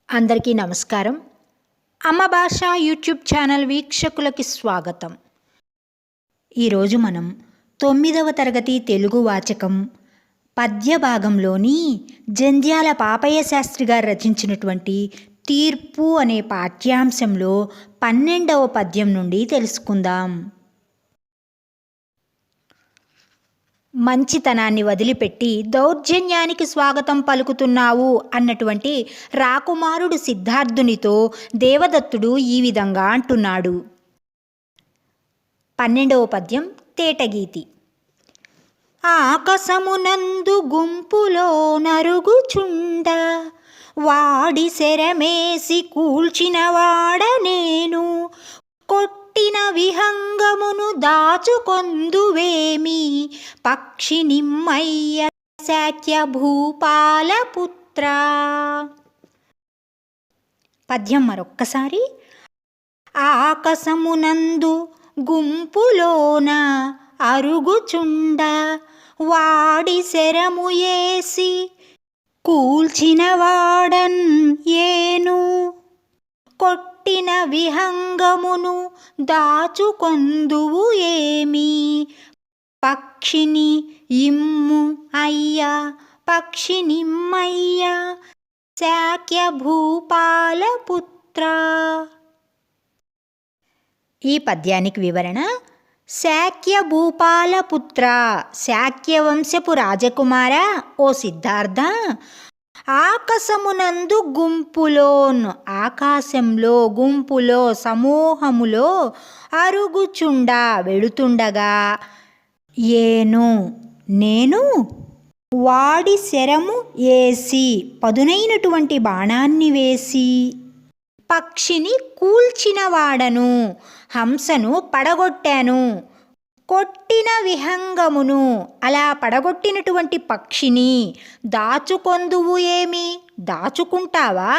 అందరికీ నమస్కారం. అమ్మ భాష యూట్యూబ్ ఛానల్ వీక్షకులకి స్వాగతం. ఈరోజు మనం 9వ తరగతి తెలుగు వాచకం పద్య భాగంలోని జంధ్యాల పాపయ్య శాస్త్రి గారు రచించినటువంటి తీర్పు అనే పాఠ్యాంశంలో 12వ పద్యం నుండి తెలుసుకుందాం. మంచితనాన్ని వదిలిపెట్టి దౌర్జన్యానికి స్వాగతం పలుకుతున్నావు అన్నటువంటి రాకుమారుడు సిద్ధార్థునితో దేవదత్తుడు ఈ విధంగా అంటున్నాడు. 12వ పద్యం తేటగీతి. ఆకాశమునందు గుంపులో నరుగుచుండ వాడి శరమేసి కూల్చినవాడ నేను కొట్టిన విహంగమును దాచుకొందువేమి పక్షి నిమ్మయ్య శాక్య భూపాలపుత్ర. పద్యం మరొక్కసారి. ఆకాశమునందు గుంపులోన అరుగుచుండ వాడి శరము ఏసి కూల్చిన వాడన్ ఏను కొట్టిన విహంగమును దాచుకొందువు ఏమి పక్షిని ఇమ్ము అయ్యా పక్షినిమ్మయ్య శాక్య భూపాలపుత్ర. ఈ పద్యానికి వివరణ. శాక్య భూపాలపుత్ర, శాక్యవంశపు రాజకుమార ఓ సిద్ధార్థ, ఆకాశమునందు గుంపులోను, ఆకాశంలో గుంపులో సమూహములో అరుగుచుండా వెళుతుండగా ఏను నేను వాడి శరము ఏసి పదునైనటువంటి బాణాన్ని వేసి పక్షిని కూల్చిన వాడను, హంసను పడగొట్టాను, కొట్టిన విహంగమును, అలా పడగొట్టినటువంటి పక్షిని దాచుకొందువు ఏమి దాచుకుంటావా,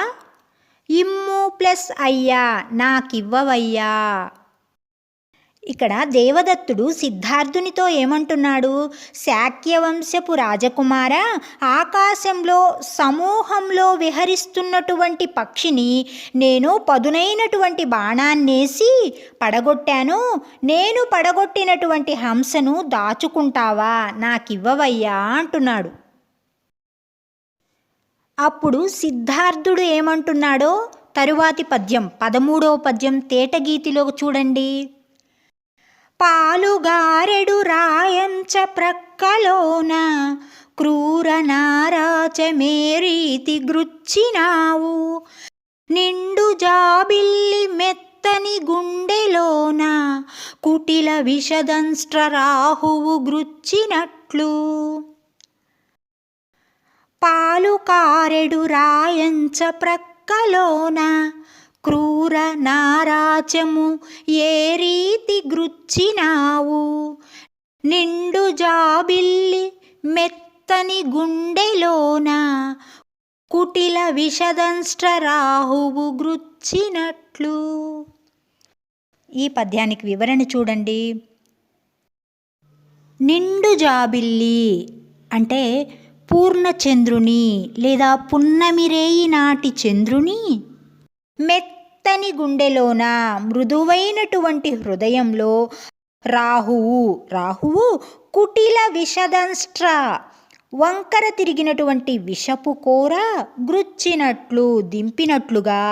ఇమ్ము ప్లస్ అయ్యా నాకివ్వవయ్యా. ఇక్కడ దేవదత్తుడు సిద్ధార్థునితో ఏమంటున్నాడు? శాక్యవంశపు రాజకుమార, ఆకాశంలో సమూహంలో విహరిస్తున్నటువంటి పక్షిని నేను పదునైనటువంటి బాణాన్నేసి పడగొట్టాను, నేను పడగొట్టినటువంటి హంసను దాచుకుంటావా నాకివ్వవయ్యా అంటున్నాడు. అప్పుడు సిద్ధార్థుడు ఏమంటున్నాడో తరువాతి పద్యం 13వ పద్యం తేటగీతిలో చూడండి. పాలుగారెడు రాయంచ ప్రక్కలోన క్రూర నారాచమేరీతి గృచ్చినావు నిండు జాబిల్లి మెత్తని గుండెలోన కుటిల విషదంష్ట్ర రాహువు గృచ్చినట్లు. పాలుకారెడు రాయంచ ప్రక్కలోన క్రూర నారాచము ఏ రీతి గృచ్చినావు నిండు జాబిల్లి మెత్తని గుండెలోన కుటిల విషదంష్ట్ర రాహువు గృచ్చినట్లు. ఈ పద్యానికి వివరణ చూడండి. నిండు జాబిల్లి అంటే పూర్ణచంద్రుని లేదా పున్నమిరేయి నాటి చంద్రుని మెత్తని గుండెలోన మృదువైనటువంటి హృదయంలో రాహువు కుటిల విషదంష్ట్ర వంకర తిరిగినటువంటి విషపు కోర గృచ్చినట్లు దింపినట్లుగా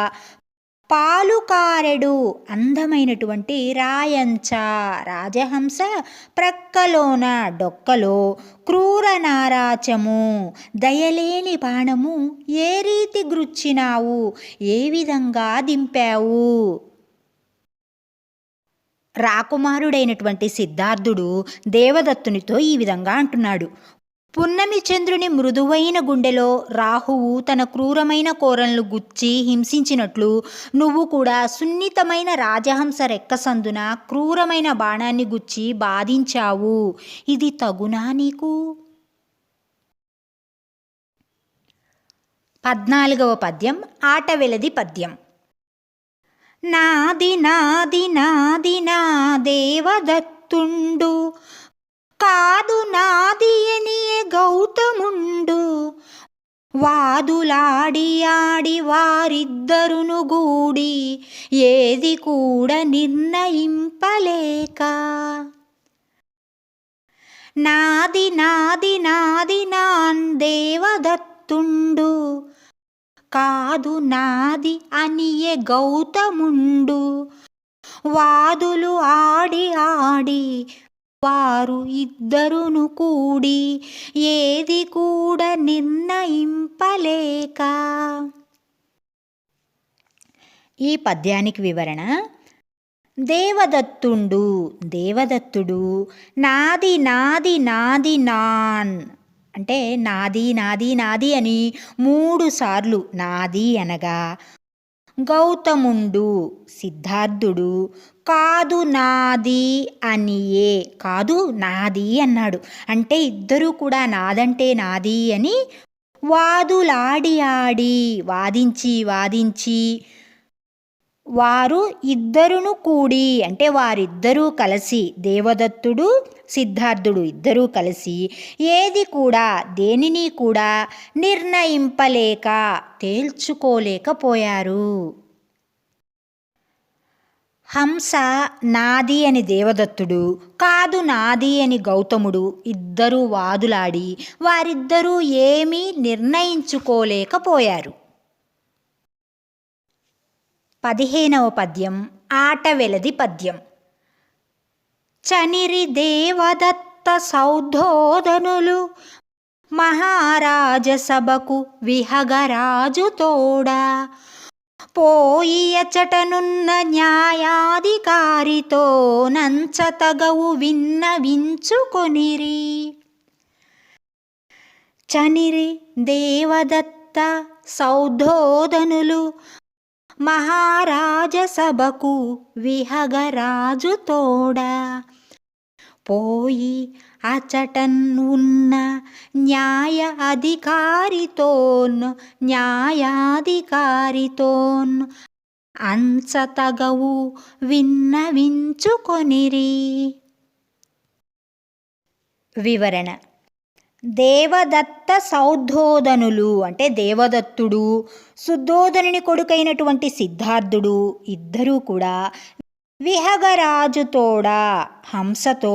పాలుకారెడు అందమైనటువంటి రాయంచ రాజహంస ప్రక్కలోన డొక్కలో క్రూర నారాచము దయలేని బాణము ఏ రీతి గృచ్చినావు ఏ విధంగా దింపావు. రాకుమారుడైనటువంటి సిద్ధార్థుడు దేవదత్తునితో ఈ విధంగా అంటున్నాడు. పున్నమి చంద్రుని మృదువైన గుండెలో రాహువు తన క్రూరమైన కోరలను గుచ్చి హింసించినట్లు నువ్వు కూడా సున్నితమైన రాజహంస రెక్కసందున క్రూరమైన బాణాన్ని గుచ్చి బాధించావు. ఇది తగునా నీకు? 14వ పద్యం ఆటవెలది పద్యం. నాది నాది నాది నా దేవదత్తుండు కాదు నాది ఎనియే గౌతముండు వాదులాడి ఆడి వారిద్దరును గూడి ఏది కూడా నిర్ణయింపలేక నాది నాది నాది నాన్ దేవదత్తుండు కాదు నాది అనియే గౌతముండు వాదులు ఆడి ఆడి వారు ఇద్దరును కూడి ఏది కూడా నిర్ణయింపలేక. ఈ పద్యానికి వివరణ: దేవదత్తుడు నాది నాది నాది నాన్ అంటే నాది నాది నాది అని 3 సార్లు నాది అనగా, గౌతముండు సిద్ధార్థుడు కాదు నాది అనియే కాదు నాది అన్నాడు. అంటే ఇద్దరూ కూడా నాదంటే నాది అని వాదులాడి ఆడి వాదించి వాదించి వారు ఇద్దరును కూడి అంటే వారిద్దరూ కలిసి దేవదత్తుడు సిద్ధార్థుడు ఇద్దరూ కలిసి ఏది కూడా దేనిని కూడా నిర్ణయింపలేక తేల్చుకోలేకపోయారు. హంస నాది అని దేవదత్తుడు, కాదు నాది అని గౌతముడు ఇద్దరూ వాదులాడి వారిద్దరూ ఏమీ నిర్ణయించుకోలేకపోయారు. 15వ పద్యం ఆటవెలది పద్యం. చనిరి దేవదత్త సౌధోదనులు మహారాజ సభకు విహగరాజు తోడా పోయి అచటనున్న న్యాయాధికారితో నంచతగవు విన్నవించుకొనిరి. చనిరి దేవదత్త సౌధోదనులు మహారాజ సభకు విహగరాజు తోడా పోయి అచటన్ ఉన్న న్యాయాధికారితోన్ అంచతగవు విన్నవించుకొనిరి. వివరణ: దేవదత్త సౌధోదనులు అంటే దేవదత్తుడు, శుద్ధోదనుని కొడుకైనటువంటి సిద్ధార్థుడు ఇద్దరూ కూడా విహగరాజుతోడా హంసతో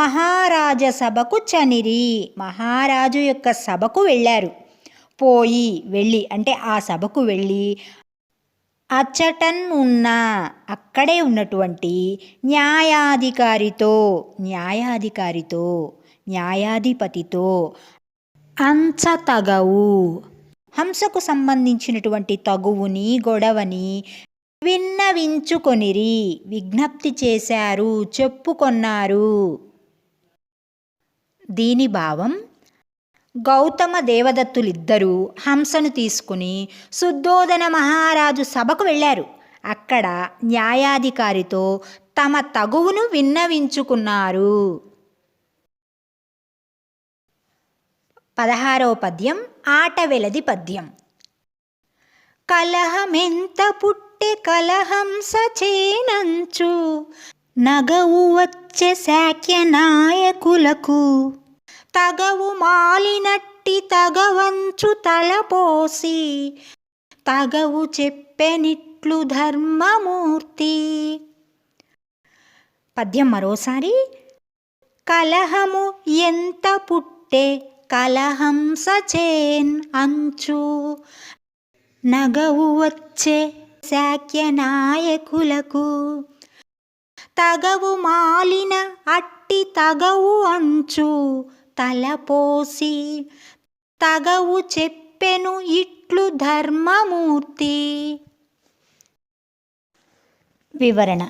మహారాజ సభకు చనిరి మహారాజు యొక్క సభకు వెళ్ళారు. వెళ్ళి అంటే ఆ సభకు వెళ్ళి అచ్చటన్ ఉన్న అక్కడే ఉన్నటువంటి న్యాయాధిపతితో అంచతగవు హంసకు సంబంధించినటువంటి తగువుని గొడవని విన్నవించుకొనిరి విజ్ఞప్తి చేశారు, చెప్పుకొన్నారు. దీని భావం: గౌతమ దేవదత్తులిద్దరూ హంసను తీసుకుని శుద్ధోదన మహారాజు సభకు వెళ్ళారు. అక్కడ న్యాయాధికారితో తమ తగువును విన్నవించుకున్నారు. 16వ పద్యం ఆటవెలది పద్యం. కలహమెంత పుట్టె కలహంస చేనంచు నగవు వచ్చే శాక్య నాయకులకు తగవు మాలినట్టి తగవంచు తలపోసి తగవు చెప్పెనిట్లు ధర్మమూర్తి. పద్యం మరోసారి. కలహము ఎంత పుట్టే కలహంస చేన్ అంచు నగవు వచ్చే శాక్య నాయకులకు తగవు మాలిన అట్టి తగవు అంచు తలపోసి తగవు చెప్పెను ఇట్లు ధర్మమూర్తి. వివరణ: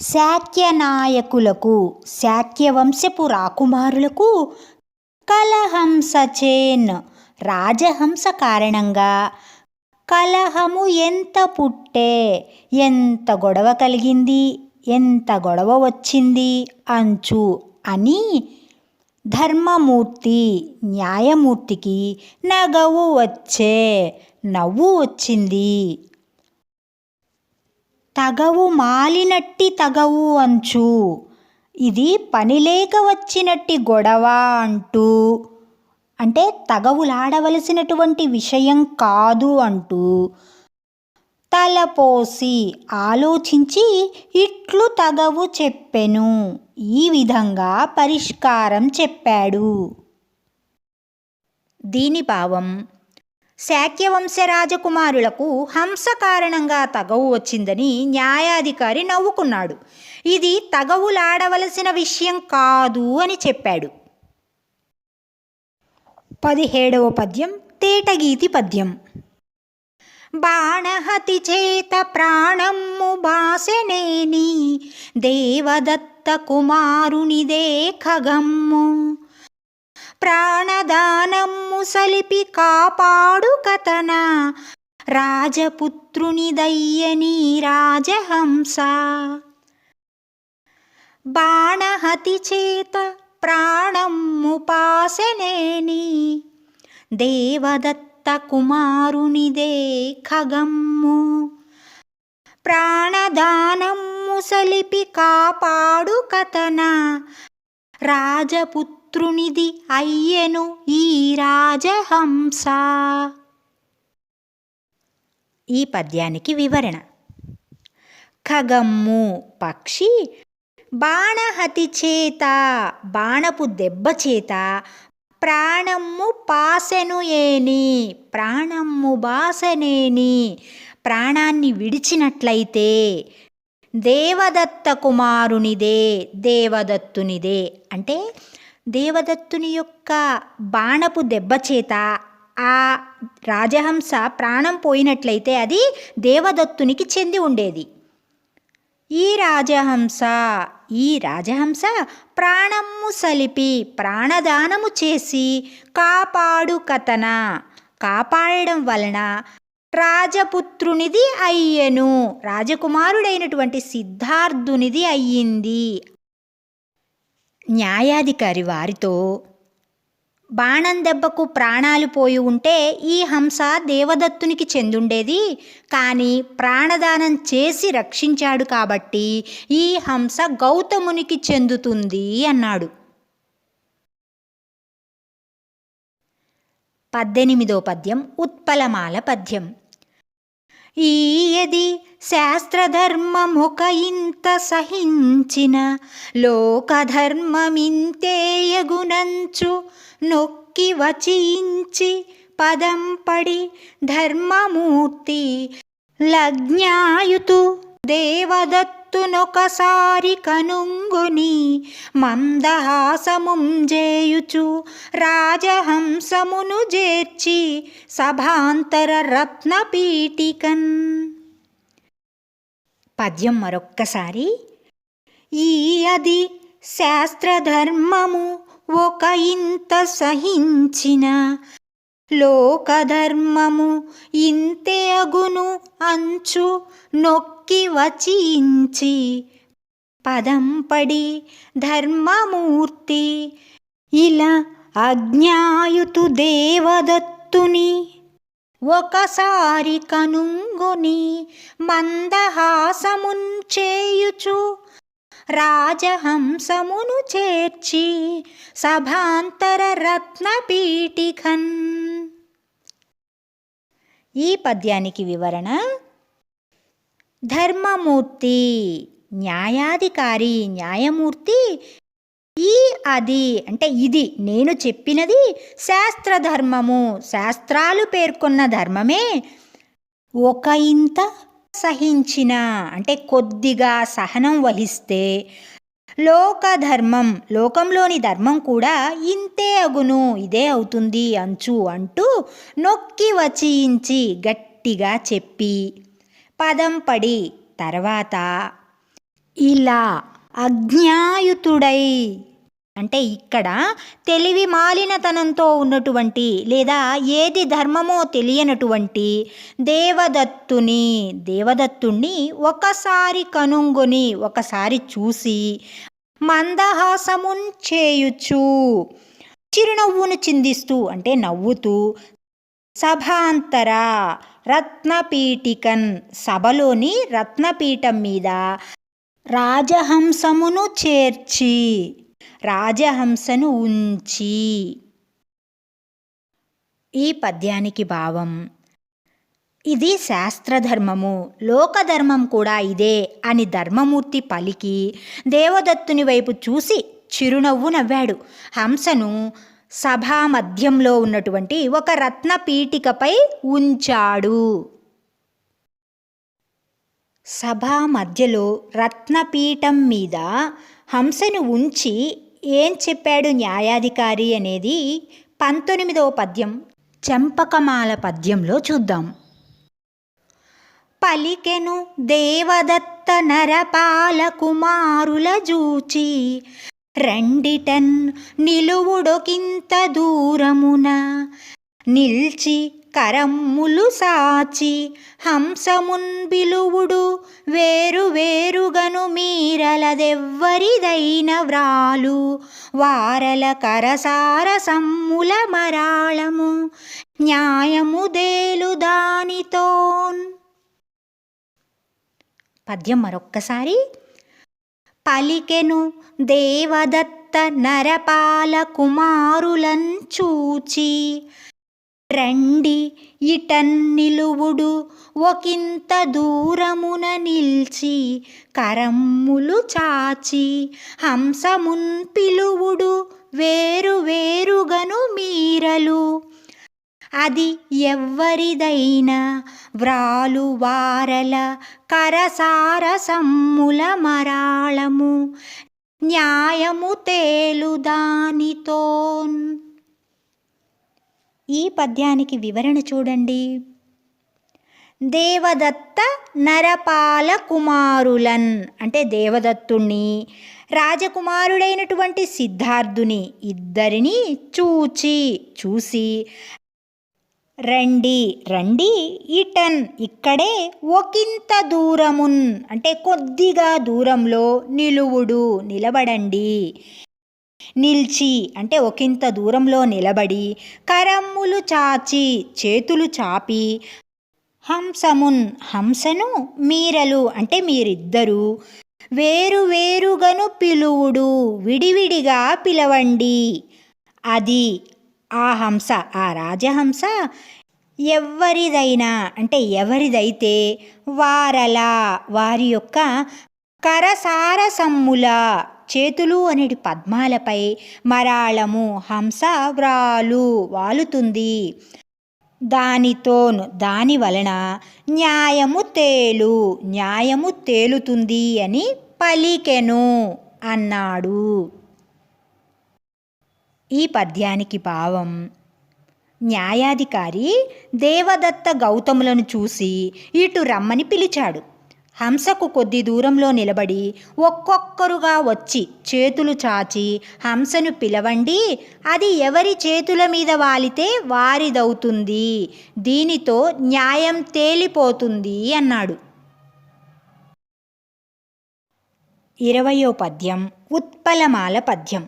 శాక్య నాయకులకు శాక్యవంశపు రాకుమారులకు కలహంస చేన్ రాజహంస కారణంగా కలహము ఎంత పుట్టే ఎంత గొడవ కలిగింది ఎంత గొడవ వచ్చింది అంచు అని ధర్మమూర్తి న్యాయమూర్తికి నగవు వచ్చే నవ్వు వచ్చింది. తగవు మాలినట్టి తగవు అంచు ఇది పనిలేక వచ్చినట్టి గొడవ అంటూ అంటే తగవులాడవలసినటువంటి విషయం కాదు అంటూ తలపోసి ఆలోచించి ఇట్లు తగవు చెప్పెను. ఈ విధంగా పరిష్కారం చెప్పాడు. దీని భావం, శాక్యవంశ రాజకుమారులకు హంస కారణంగా తగవు వచ్చిందని న్యాయాధికారి నవ్వుకున్నాడు. ఇది తగవులాడవలసిన విషయం కాదు అని చెప్పాడు. 17వ పద్యం తేటగీతి పద్యం. బాణహతి చేత ప్రాణమ్ము బాసెనేని దేవదత్త కుమారునిదే ఖగమ్ము ప్రాణదానమ్ము సలిపి కాపాడు కథన రాజపుత్రునిదయ్యని రాజహంస. బాణహతి చేత ప్రాణమ్ము పాసెనేని దేవదత్త కుమారునిదే ఖగమ్ము ప్రాణదానమ్ము సలిపి కాపాడు కథన రాజపుత్రునిది అయ్యెను ఈ రాజహంస. ఈ పద్యానికి వివరణ. ఖగమ్ము పక్షి, బాణహతి చేత బాణపు దెబ్బ చేత, ప్రాణమ్ము పాసెను ఏని ప్రాణమ్ము బాసనేని ప్రాణాన్ని విడిచినట్లయితే, దేవదత్త కుమారునిదే దేవదత్తునిదే అంటే దేవదత్తుని యొక్క బాణపు దెబ్బ చేత ఆ రాజహంస ప్రాణం పోయినట్లయితే అది దేవదత్తునికి చెంది ఉండేది. ఈ రాజహంస ప్రాణమ్ము సలిపి ప్రాణదానము చేసి కాపాడు కథన కాపాడడం వలన రాజపుత్రునిది అయ్యెను రాజకుమారుడైనటువంటి సిద్ధార్థునిది అయ్యింది. న్యాయాధికారి వారితో, బాణం దెబ్బకు ప్రాణాలు పోయి ఉంటే ఈ హంస దేవదత్తునికి చెందుండేది, కానీ ప్రాణదానం చేసి రక్షించాడు కాబట్టి ఈ హంస గౌతమునికి చెందుతుంది అన్నాడు. 18వ పద్యం ఉత్పలమాల పద్యం. ఈయది శాస్త్రధర్మముక ఇంత సహించిన లోకధర్మమింతేయగునంచు నొక్కి వచించి పదంపడి ధర్మమూర్తి లజ్ఞాయుతు దేవదత్తునొకసారి కనుంగుని మందహాసముంజేయుచు రాజహంసమును జేర్చి సభాంతర రత్నపీఠికన్. పద్యం మరొక్కసారి. ఈ అది శాస్త్రధర్మము ఒక ఇంత సహించిన లోకధర్మము ఇంతే అగును అంచు నొక్కి వచించి పదంపడి ధర్మమూర్తి ఇలా అజ్ఞాయుతు దేవదత్తుని ఒకసారి కనుంగొని మందహాసమున్ చేయుచు రాజహంసమును చేర్చి సభాంతర రత్నపీఠికన్. ఈ పద్యానికి వివరణ. ధర్మమూర్తి న్యాయాధికారి, న్యాయమూర్తి. ఈ అది అంటే ఇది నేను చెప్పినది శాస్త్రధర్మము, శాస్త్రాలు పేర్కొన్న ధర్మమే. ఒక ఇంత సహించిన అంటే కొద్దిగా సహనం వహిస్తే, లోకధర్మం లోకంలోని ధర్మం కూడా ఇంతే అగును ఇదే అవుతుంది అంచు అంటూ నొక్కి వచించి గట్టిగా చెప్పి, పదం పడి తర్వాత ఇలా అజ్ఞాయుతుడై అంటే ఇక్కడ తెలివి మాలినతనంతో ఉన్నటువంటి లేదా ఏది ధర్మమో తెలియనటువంటి దేవదత్తుణ్ణి ఒకసారి కనుంగొని ఒకసారి చూసి మందహాసమున్ చేయుచు చిరునవ్వును చిందిస్తూ అంటే నవ్వుతూ సభాంతర రత్నపీఠికన్ సభలోని రత్నపీఠం మీద రాజహంసమును చేర్చి రాజహంసను ఉంచి ఈ పద్యానికి భావం: ఇది శాస్త్రధర్మము, లోకధర్మం కూడా ఇదే అని ధర్మమూర్తి పలికి దేవదత్తుని వైపు చూసి చిరునవ్వు నవ్వాడు. హంసను సభా మధ్యంలో ఉన్నటువంటి ఒక రత్నపీఠికపై ఉంచాడు. సభా మధ్యలో రత్నపీఠం మీద హంసను ఉంచి ఏం చెప్పాడు న్యాయాధికారి అనేది 19వ పద్యం చెంపకమాల పద్యంలో చూద్దాం. పలికెను దేవదత్త నరపాల కుమారుల జూచి, రెండిటన్ నిలువుడొకింత దూరమున నిల్చి కరమ్ములు సాచి, హంసమున్ బిలువుడు వేరు వేరుగను మీరలదెవ్వరిదైన వ్రాలు, వారల కరసార సమ్ముల మరాళము న్యాయము దేలు దానితోన్. పద్యం మరొక్కసారి. పలికెను దేవదత్త నరపాల కుమారులన్ చూచి, రండి ఇటన్ నిలువుడు ఒకంత దూరమున నిల్చి కరమ్ములు చాచి, హంసమున్ పిలువుడు వేరు వేరుగను మీరలు అది ఎవ్వరిదైన వ్రాలు, వారల కరసార సమ్ముల మరాళము న్యాయము తేలు దానితోన్. ఈ పద్యానికి వివరణ చూడండి. దేవదత్త నరపాల కుమారులన్ అంటే దేవదత్తుణ్ణి, రాజకుమారుడైనటువంటి సిద్ధార్థుని ఇద్దరిని చూసి రండి రండి ఇటన్ ఇక్కడే ఒకంత దూరమున్ అంటే కొద్దిగా దూరంలో నిలువుడు నిలబడండి, నిల్చి అంటే ఒకంత దూరంలో నిలబడి, కరమ్ములు చాచి చేతులు చాపి, హంసమున్ హంసను మీరలు అంటే మీరిద్దరూ వేరు వేరుగను పిలువుడు విడివిడిగా పిలవండి, అది ఆ హంస ఆ రాజహంస ఎవ్వరిదైనా అంటే ఎవరిదైతే వారల వారి యొక్క కరసార సమ్ముల చేతులు అనేటి పద్మాలపై మరాళము హంస వ్రాలు వాలుతుంది, దానితోను దాని వలన న్యాయము తేలుతుంది అని పలికెను అన్నాడు. ఈ పద్యానికి భావం: న్యాయాధికారి దేవదత్త గౌతములను చూసి ఇటు రమ్మని పిలిచాడు. హంసకు కొద్ది దూరంలో నిలబడి ఒక్కొక్కరుగా వచ్చి చేతులు చాచి హంసను పిలవండి, అది ఎవరి చేతుల మీద వాలితే వారిదవుతుంది, దీనితో న్యాయం తేలిపోతుంది అన్నాడు. 20వ పద్యం ఉత్పలమాల పద్యం.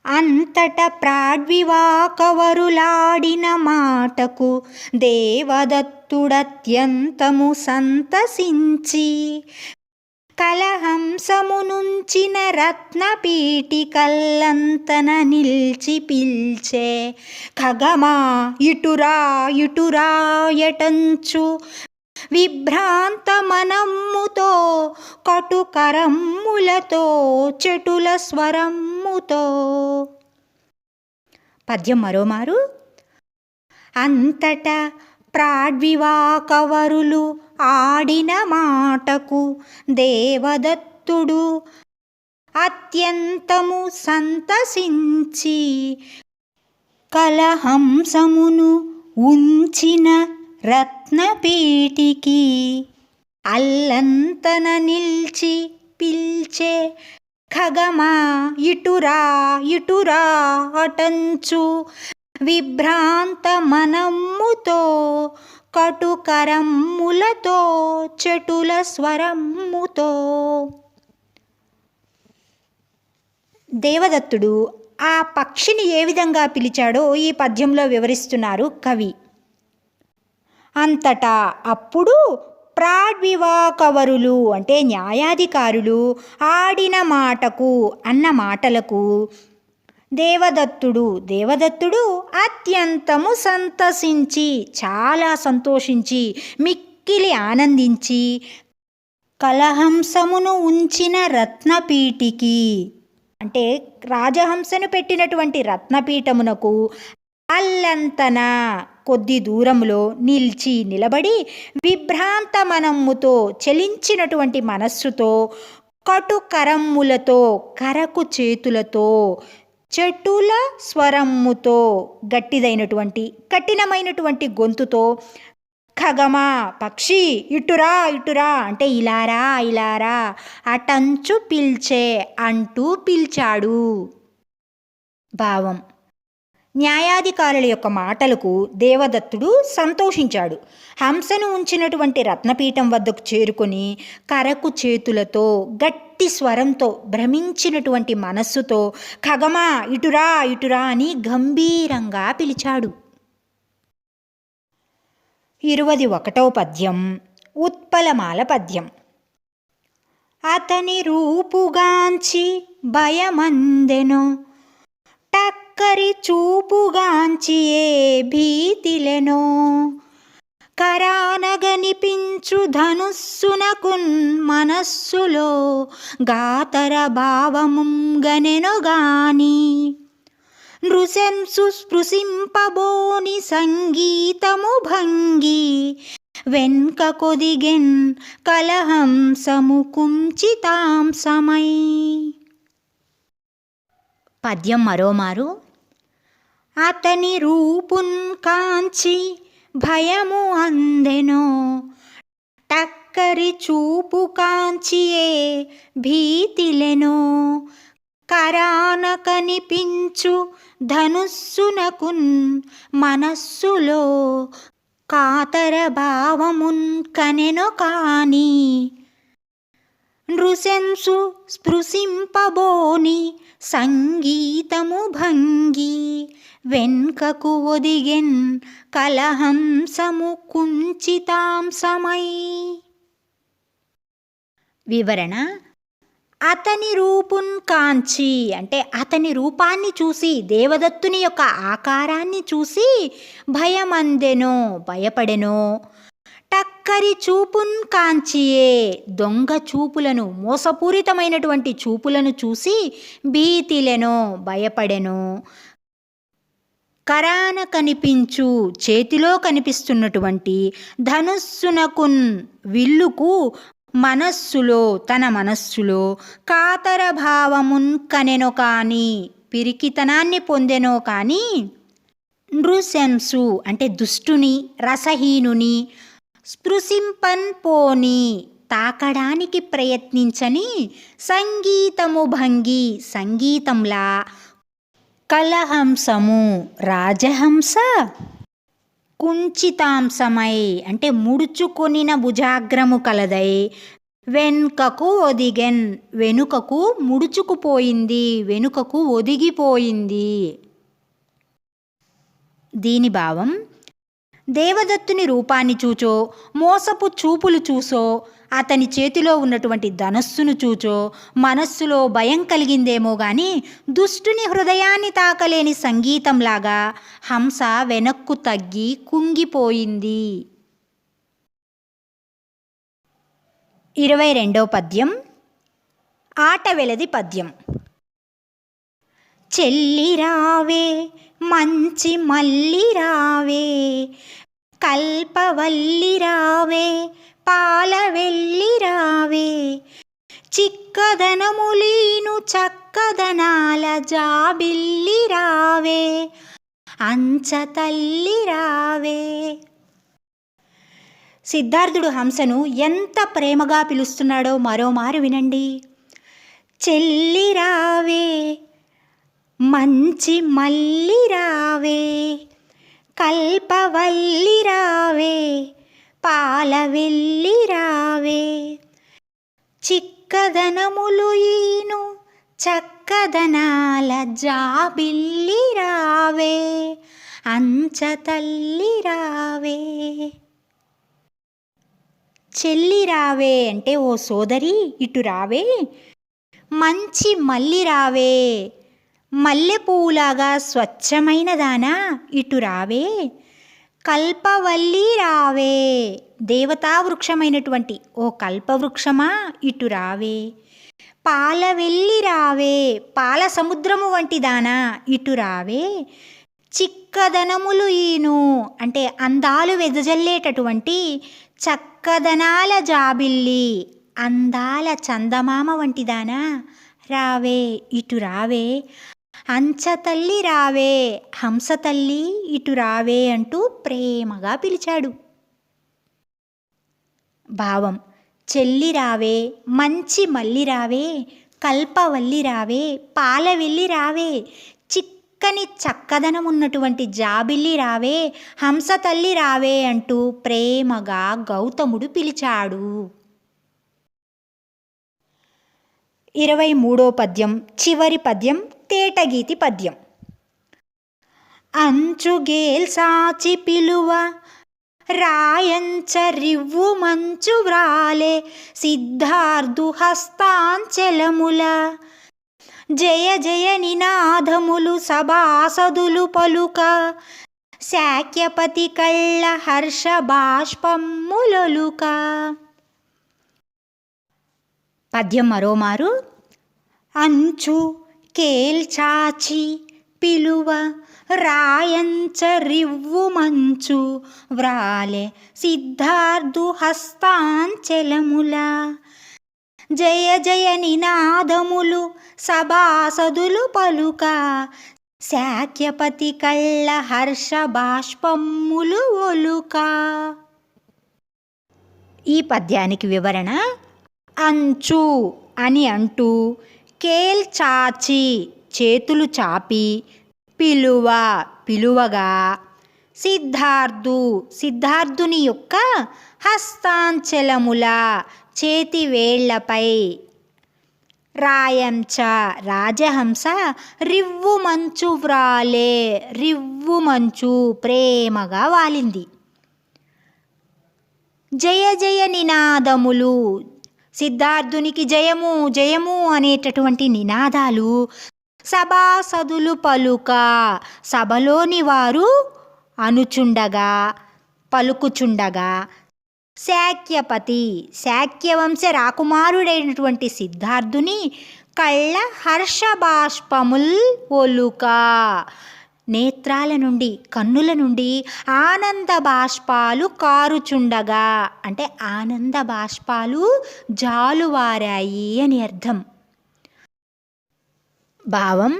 అంతట ప్రాడ్వివాకవరులాడిన మాటకు దేవదత్తుడత్యంతము సంతసించి, కలహంసమునుంచిన రత్నపీఠికల్లంతన నిల్చి పిల్చే, ఖగమా ఇటురా ఇటురా ఎటంచు విభ్రాంత మనమ్ముతో కటుకరమ్ములతో చెటుల స్వరమ్ముతో. పద్యం మరోమారు. అంతటా ప్రాడ్వివాకవరులు ఆడిన మాటకు దేవదత్తుడు అత్యంతము సంతసించి, కలహంసమును ఉంచిన రత్నపీఠికి అల్లంతన నిల్చి పిల్చే, ఖగమా ఇటురా ఇటురా అటంచు విభ్రాంత మనమ్ముతో కటుకరమ్ములతో చెటుల స్వరమ్ముతో. దేవదత్తుడు ఆ పక్షిని ఏ విధంగా పిలిచాడో ఈ పద్యంలో వివరిస్తున్నారు కవి. అంతటా అప్పుడు ప్రాడ్వివాకవరులు అంటే న్యాయాధికారులు ఆడిన మాటకు అన్న మాటలకు దేవదత్తుడు అత్యంతము సంతసించి, చాలా సంతోషించి, మిక్కిలి ఆనందించి కలహంసమును ఉంచిన రత్నపీఠికి, అంటే రాజహంసను పెట్టినటువంటి రత్నపీఠమునకు అల్లంతన కొద్ది దూరంలో నిలబడి విభ్రాంత మనమ్ముతో, చలించినటువంటి మనస్సుతో, కటుకరమ్ములతో, కరకు చేతులతో, చెట్టుల స్వరమ్ముతో, గట్టిదైనటువంటి కఠినమైనటువంటి గొంతుతో, ఖగమా పక్షి ఇటురా ఇటురా అంటే ఇలారా ఇలారా, అటంచు పిల్చే అంటూ పిలిచాడు. భావం: న్యాయాధికారుల యొక్క మాటలకు దేవదత్తుడు సంతోషించాడు. హంసను ఉంచినటువంటి రత్నపీఠం వద్దకు చేరుకొని కరకు చేతులతో, గట్టి స్వరంతో, భ్రమించినటువంటి మనస్సుతో ఖగమా ఇటురా ఇటురా అని గంభీరంగా పిలిచాడు. 21వ పద్యం ఉత్పలమాల పద్యం. అతని రూపుగాంచి భయమందెనో, టక్కరి చూపుగాంచి ఏ భీతిలెనో, కరానగనిపించు ధనుస్సునకున్ మనస్సులో గాతర భావముంగనెనో గాని, నృశంసు స్పృశింపబోని సంగీతము భంగి, వెన్క కొదిగెన్ కలహంసము కుంచితాంసమై. పద్యం మరోమారు. అతని రూపున్ కాంచి భయము అందెనో, టక్కరి చూపు కాంచి ఏ భీతిలెనో, కరాన కనిపించు ధనుస్సునకున్ మనస్సులో కాతర భావమున్ కనెనో కాని, నృశంసు స్పృశింపబోని సంగీతము భంగి, వెన్కకు ఒదిగెన్ కలహంసము కుంచితాంసమై. వివరణ: అతని రూపున్ కాంచి అంటే అతని రూపాన్ని చూసి, దేవదత్తుని యొక్క ఆకారాన్ని చూసి భయమందెనో భయపడెనో, టక్కరి చూపున్ కాంచియే దొంగ చూపులను, మోసపూరితమైనటువంటి చూపులను చూసి భీతిలెనో భయపడెనో, కరాన కనిపించు చేతిలో కనిపిస్తున్నటువంటి ధనుస్సునకున్ విల్లుకు మనస్సులో తన మనస్సులో కాతర భావమున్ కనెనో కాని పిరికితనాన్ని పొందెనో కాని, నృశంసు అంటే దుష్టుని, రసహీనుని, స్పృశింపన్ పోని తాకడానికి ప్రయత్నించని, సంగీతము భంగి సంగీతంలా, కలహంసము రాజహంస, కుంచితాంసమై అంటే ముడుచుకొనిన భుజాగ్రము కలదై, వెనుకకు ఒదిగెన్ వెనుకకు ముడుచుకుపోయింది, వెనుకకు ఒదిగిపోయింది. దీని భావం: దేవదత్తుని రూపాన్ని చూచో, మోసపు చూపులు చూసో, అతని చేతిలో ఉన్నటువంటి ధనస్సును చూచో మనస్సులో భయం కలిగిందేమో గాని, దుష్టుని హృదయాన్ని తాకలేని సంగీతంలాగా హంస వెనక్కు తగ్గి కుంగిపోయింది. 22వ పద్యం ఆటవెలది పద్యం. చెల్లిరావే మంచి మల్లిరావే, కల్పవల్లిరావే పాలవెల్లిరావే, చిక్కదనములీను చక్కదనాల జాబిల్లిరావే, అంచతల్లిరావే. సిద్ధార్థుడు హంసను ఎంత ప్రేమగా పిలుస్తున్నాడో మరోమారు వినండి. చెల్లిరావే మంచి మల్లిరావే, కల్పవల్లిరావే పాలవెల్లిరావే, చిక్కదనములు ఈను చక్కదనాల జాబిల్లిరావే, అంచతల్లిరావే. చెల్లిరావే అంటే ఓ సోదరి ఇటు రావే, మంచి మల్లి రావే, మల్లెపూలాగా స్వచ్ఛమైన దానా ఇటు రావే, కల్పవల్లి రావే, దేవతా వృక్షమైనటువంటి ఓ కల్పవృక్షమా ఇటు రావే, పాలవెల్లి రావే, పాల సముద్రము వంటి దానా ఇటు రావే, చిక్కదనములు ఈను అంటే అందాలు వెదజల్లేటటువంటి చక్కదనాల జాబిల్లి, అందాల చందమామ వంటిదానా రావే ఇటు రావే, అంచతల్లి రావే, హంసతల్లి ఇటు రావే అంటూ ప్రేమగా పిలిచాడు. భావం: చెల్లి రావే, మంచి మల్లి రావే, కల్పవల్లి రావే, పాలవెల్లి రావే, చిక్కని చక్కదనం ఉన్నటువంటి జాబిల్లి రావే, హంసతల్లి రావే అంటూ ప్రేమగా గౌతముడు పిలిచాడు. 23వ పద్యం చివరి పద్యం తేటగీతి పద్యం. అంచుగేల్సాచి పిలువ రాయంచ రివ్వు మంచు వ్రాలే, సిద్ధార్థు హస్తాంచలముల జయ జయ నినాదములు సభాసదులు పలుక, శాక్యపతి కళ్ళ హర్ష బాష్పమ్ములొలుక. పద్యం మరోమారు. అంచు కేల్చాచి పిలువ రాయంచ రివ్వు మంచు వ్రాలే, సిద్ధార్థు హస్తాంచలముల జయ జయ నినాదములు సభాసదులు పలుక, శాక్యపతి కళ్ళ హర్ష బాష్పమ్ములు ఒలుక. ఈ పద్యానికి వివరణ: అంచు అని అంటూ, కేల్చాచి చేతులు చాపి, పిలువ పిలువగా, సిద్ధార్థుని యొక్క హస్తాంచలముల చేతి వేళ్లపై, రాయంచ రాజహంస, రివ్వు మంచు వ్రాలే రివ్వు మంచు ప్రేమగా వాలింది. జయ జయ నినాదములు, సిద్ధార్థునికి జయము జయము అనేటటువంటి నినాదాలు సభాసదులు పలుక, సభలోని వారు అనుచుండగా పలుకుచుండగా, శాక్యవంశ రాకుమారుడైనటువంటి సిద్ధార్థుని కళ్ళ హర్షబాష్పముల్ ఒలుక, నేత్రాల నుండి కన్నుల నుండి ఆనంద బాష్పాలు కారుచుండగా అంటే ఆనంద బాష్పాలు జాలువారాయి అని అర్థం. భావం: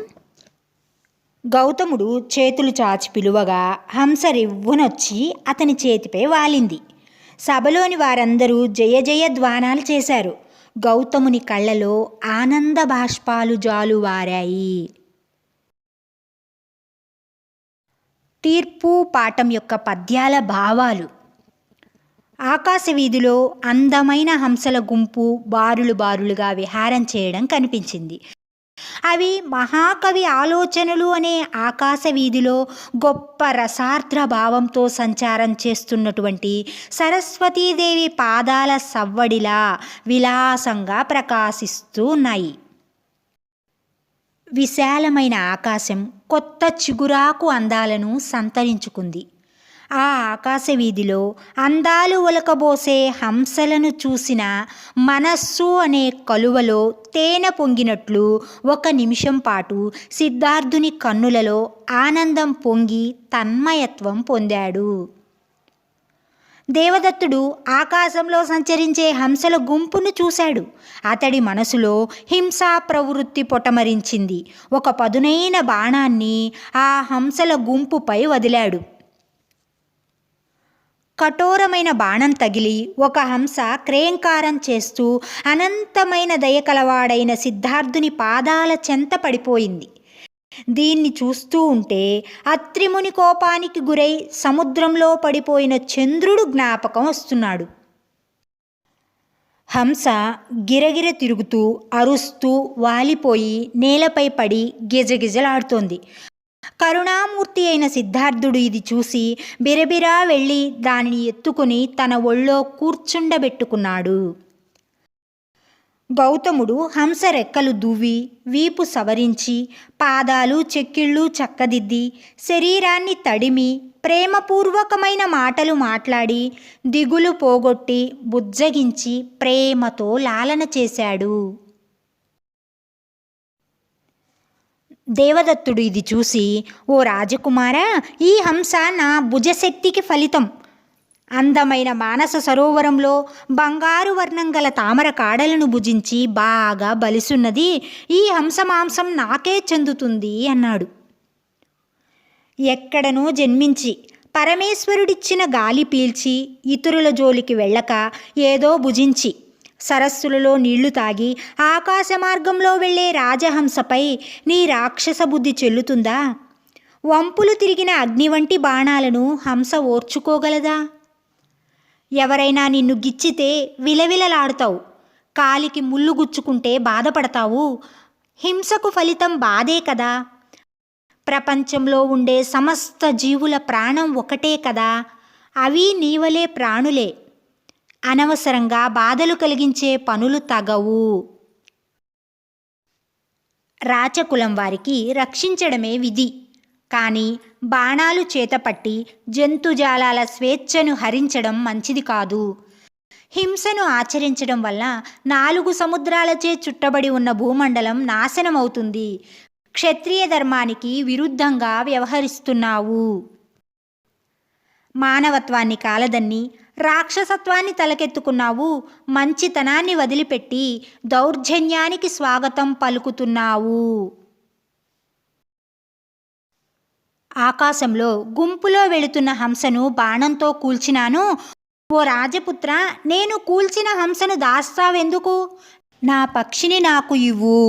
గౌతముడు చేతులు చాచి పిలువగా హంస రివ్వునొచ్చి అతని చేతిపై వాలింది. సభలోని వారందరూ జయ జయ ధ్వానాలు చేశారు. గౌతముని కళ్ళలో ఆనంద బాష్పాలు జాలువారాయి. తీర్పు పాఠం యొక్క పద్యాల భావాలు. ఆకాశవీధిలో అందమైన హంసల గుంపు బారులు బారులుగా విహారం చేయడం కనిపించింది. అవి మహాకవి ఆలోచనలు అనే ఆకాశవీధిలో గొప్ప రసార్ద్ర భావంతో సంచారం చేస్తున్నటువంటి సరస్వతీదేవి పాదాల సవ్వడిలా విలాసంగా ప్రకాశిస్తూ ఉన్నాయి. విశాలమైన ఆకాశం కొత్త చిగురాకు అందాలను సంతరించుకుంది. ఆ ఆకాశవీధిలో అందాలు ఒలకబోసే హంసలను చూసిన మనస్సు అనే కలువలో తేనె పొంగినట్లు ఒక నిమిషం పాటు సిద్ధార్థుని కన్నులలో ఆనందం పొంగి తన్మయత్వం పొందాడు. దేవదత్తుడు ఆకాశంలో సంచరించే హంసల గుంపును చూశాడు. అతడి మనసులో హింసా ప్రవృత్తి పొటమరించింది. ఒక పదునైన బాణాన్ని ఆ హంసల గుంపుపై వదిలాడు. కఠోరమైన బాణం తగిలి ఒక హంస క్రేంకారం చేస్తూ అనంతమైన దయకలవాడైన సిద్ధార్థుని పాదాల చెంత పడిపోయింది. దీన్ని చూస్తూ ఉంటే అత్రిముని కోపానికి గురై సముద్రంలో పడిపోయిన చంద్రుడు జ్ఞాపకం వస్తున్నాడు. హంస గిరగిర తిరుగుతూ అరుస్తూ వాలిపోయి నేలపై పడి గిజగిజలాడుతోంది. కరుణామూర్తి అయిన సిద్ధార్థుడు ఇది చూసి బిరబిరా వెళ్ళి దానిని ఎత్తుకుని తన ఒళ్ళో కూర్చుండబెట్టుకున్నాడు. గౌతముడు హంస రెక్కలు దువ్వి వీపు సవరించి పాదాలు చెక్కిళ్ళు చక్కదిద్ది శరీరాన్ని తడిమి ప్రేమపూర్వకమైన మాటలు మాట్లాడి దిగులు పోగొట్టి బుజ్జగించి ప్రేమతో లాలన చేశాడు. దేవదత్తుడు ఇది చూసి, ఓ రాజకుమారా, ఈ హంస నా భుజశక్తికి ఫలితం. అందమైన మానస సరోవరంలో బంగారు వర్ణం గల తామర కాడలను భుజించి బాగా బలిసున్నది. ఈ హంస మాంసం నాకే చెందుతుంది అన్నాడు. ఎక్కడనో జన్మించి పరమేశ్వరుడిచ్చిన గాలి పీల్చి ఇతరుల జోలికి వెళ్ళక ఏదో భుజించి సరస్సులలో నీళ్లు తాగి ఆకాశ మార్గంలో వెళ్లే రాజహంసపై నీ రాక్షస బుద్ధి చెల్లుతుందా? వంపులు తిరిగిన అగ్ని వంటి బాణాలను హంస ఓర్చుకోగలదా? ఎవరైనా నిన్ను గిచ్చితే విలవిలలాడుతావు, కాలికి ముళ్ళు గుచ్చుకుంటే బాధపడతావు. హింసకు ఫలితం బాధే కదా. ప్రపంచంలో ఉండే సమస్త జీవుల ప్రాణం ఒకటే కదా. అవి నీవలే ప్రాణులే. అనవసరంగా బాధలు కలిగించే పనులు తగవు. రాచకులం వారికి రక్షించడమే విధి. కానీ బాణాలు చేతపట్టి జంతుజాలాల స్వేచ్ఛను హరించడం మంచిది కాదు. హింసను ఆచరించడం వల్ల 4 సముద్రాలచే చుట్టబడి ఉన్న భూమండలం నాశనమవుతుంది. క్షత్రియ ధర్మానికి విరుద్ధంగా వ్యవహరిస్తున్నావు. మానవత్వాన్ని కాలదన్ని రాక్షసత్వాన్ని తలకెత్తుకున్నావు. మంచితనాన్ని వదిలిపెట్టి దౌర్జన్యానికి స్వాగతం పలుకుతున్నావు. ఆకాశంలో గుంపులో వెళుతున్న హంసను బాణంతో కూల్చినాను. ఓ రాజపుత్ర, నేను కూల్చిన హంసను దాస్తావెందుకు? నా పక్షిని నాకు ఇవ్వు.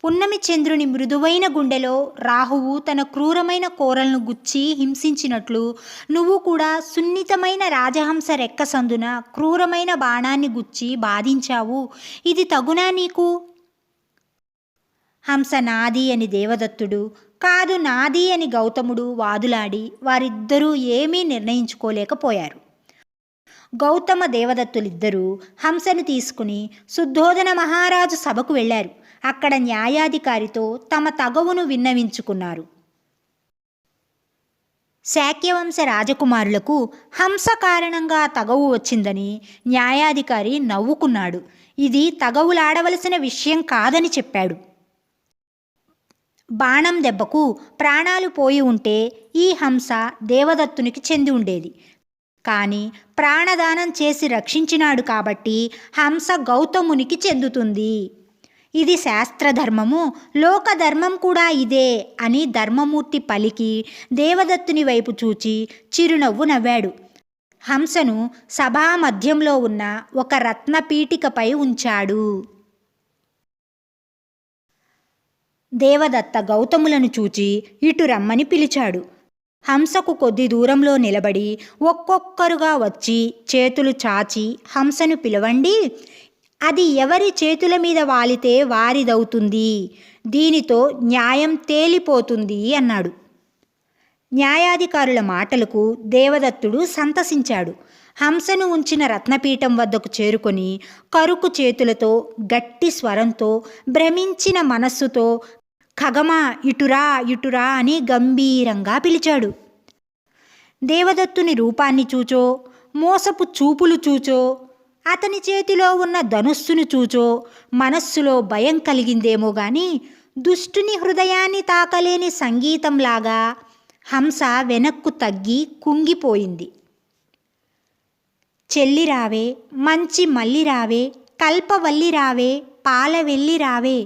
పున్నమి చంద్రుని మృదువైన గుండెలో రాహువు తన క్రూరమైన కోరలను గుచ్చి హింసించినట్లు నువ్వు కూడా సున్నితమైన రాజహంస రెక్క సందున క్రూరమైన బాణాన్ని గుచ్చి బాధించావు. ఇది తగునా నీకు? హంస నాది అని దేవదత్తుడు, కాదు నాది అని గౌతముడు వాదులాడి వారిద్దరూ ఏమీ నిర్ణయించుకోలేకపోయారు. గౌతమ దేవదత్తులిద్దరూ హంసను తీసుకుని శుద్ధోదన మహారాజు సభకు వెళ్ళారు. అక్కడ న్యాయాధికారితో తమ తగవును విన్నవించుకున్నారు. శాక్యవంశ రాజకుమారులకు హంస కారణంగా తగవు వచ్చిందని న్యాయాధికారి నవ్వుకున్నాడు. ఇది తగవులాడవలసిన విషయం కాదని చెప్పాడు. బాణం దెబ్బకు ప్రాణాలు పోయి ఉంటే ఈ హంస దేవదత్తునికి చెంది ఉండేది. కానీ ప్రాణదానం చేసి రక్షించినాడు కాబట్టి హంస గౌతమునికి చెందుతుంది. ఇది శాస్త్రధర్మము, లోకధర్మం కూడా ఇదే అని ధర్మమూర్తి పలికి దేవదత్తుని వైపు చూచి చిరునవ్వు నవ్వాడు. హంసను సభా మధ్యంలో ఉన్న ఒక రత్నపీఠికపై ఉంచాడు. దేవదత్త గౌతములను చూచి ఇటు రమ్మని పిలిచాడు. హంసకు కొద్ది దూరంలో నిలబడి ఒక్కొక్కరుగా వచ్చి చేతులు చాచి హంసను పిలవండి, అది ఎవరి చేతుల మీద వాలితే వారిదవుతుంది, దీనితో న్యాయం తేలిపోతుంది అన్నాడు. న్యాయాధికారుల మాటలకు దేవదత్తుడు సంతసించాడు. హంసను ఉంచిన రత్నపీఠం వద్దకు చేరుకొని కరుకు చేతులతో గట్టి స్వరంతో భ్రమించిన మనస్సుతో ఖగమా ఇటురా ఇటురా అని గంభీరంగా పిలిచాడు. దేవదత్తుని రూపాన్ని చూచో, మోసపు చూపులు చూచో, అతని చేతిలో ఉన్న ధనుస్సును చూచో మనస్సులో భయం కలిగిందేమో గాని దుష్టుని హృదయాన్ని తాకలేని సంగీతంలాగా హంస వెనక్కు తగ్గి కుంగిపోయింది. చెల్లి రావే, మంచి మల్లి రావే, కల్పవల్లి రావే, పాలవెల్లి రావే,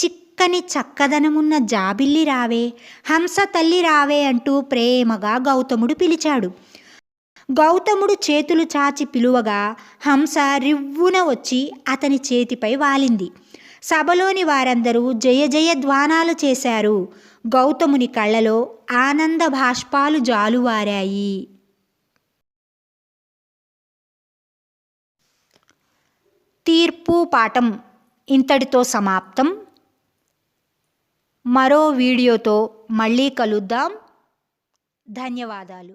చిక్కని చక్కదనమున్న జాబిల్లి రావే, హంస తల్లి రావే అంటూ ప్రేమగా గౌతముడు పిలిచాడు. గౌతముడు చేతులు చాచి పిలువగా హంస రివ్వున వచ్చి అతని చేతిపై వాలింది. సభలోని వారందరూ జయ జయ ధ్వానాలు చేశారు. గౌతముని కళ్ళలో ఆనంద బాష్పాలు జాలువారాయి. తీర్పు పాఠం ఇంతటితో సమాప్తం. మరో వీడియోతో మళ్ళీ కలుద్దాం. ధన్యవాదాలు.